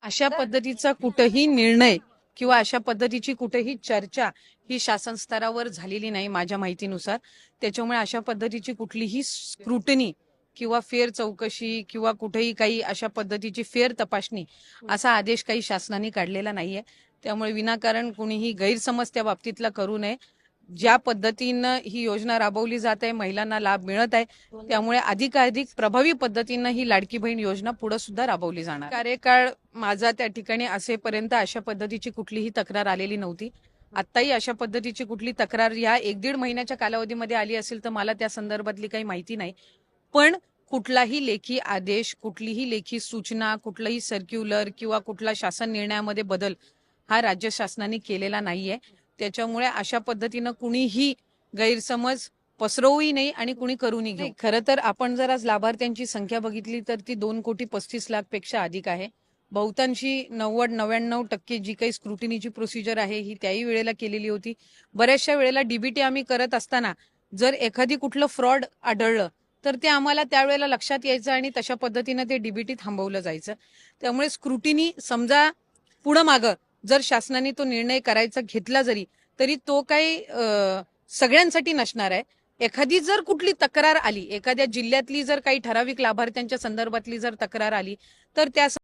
अशा पद्धतीचा कुठेही निर्णय किंवा अशा पद्धतीची कुठेही चर्चा ही शासन स्तरावर झालेली नाही माझ्या माहितीनुसार. त्याच्यामुळे अशा पद्धतीची कुठलीही स्क्रुटनी किंवा फेर चौकशी किंवा कुठेही काही अशा पद्धतीची फेर तपासणी असा आदेश काही शासनाने काढलेला नाहीये. त्यामुळे विनाकारण कुणीही गैरसमज त्या बाबतीतला करू नये. ज्या पद्धतीनं ही योजना राबवली जात आहे, महिलांना लाभ मिळत आहे, त्यामुळे अधिकाधिक प्रभावी पद्धतीनं ही लाडकी बहीण योजना पुढे सुद्धा राबवली जाणार. कार्यकाळ माझा त्या ठिकाणी असेपर्यंत अशा पद्धतीची कुठलीही तक्रार आलेली नव्हती. आत्ताही अशा पद्धतीची कुठली तक्रार या 1-1.5 महिन्याच्या कालावधीमध्ये आली असेल तर मला त्या संदर्भातली काही माहिती नाही. पण कुठलाही लेखी आदेश, कुठलीही लेखी सूचना, कुठलाही सर्क्युलर किंवा कुठला शासन निर्णयामध्ये बदल हा राज्य शासनाने केलेला नाहीये. त्याच्यामुळे अशा पद्धतीनं कुणीही गैरसमज पसरवूही नाही आणि कुणी करूनही घेऊ. खरं तर आपण जर आज लाभार्थ्यांची संख्या बघितली तर ती 2,35,00,000 पेक्षा अधिक आहे. बहुतांशी 90-99% जी काही स्क्रुटिनीची प्रोसिजर आहे ही त्याही वेळेला केलेली होती. बऱ्याचशा वेळेला डीबीटी आम्ही करत असताना जर एखादी कुठलं फ्रॉड आढळलं तर ते आम्हाला त्यावेळेला लक्षात यायचं आणि तशा पद्धतीनं ते डीबीटी थांबवलं जायचं. त्यामुळे स्क्रुटिनी समजा पुढं मागं जर शासनाने तो निर्णय करायचा घेतला तरी तो काही सगळ्यांसाठी नसणार आहे. एखादी जर कुठली तक्रार आली, एखाद्या जिल्ह्यातली जर काही ठराविक लाभार्थ्यांच्या संदर्भातली जर तक्रार आली तर त्या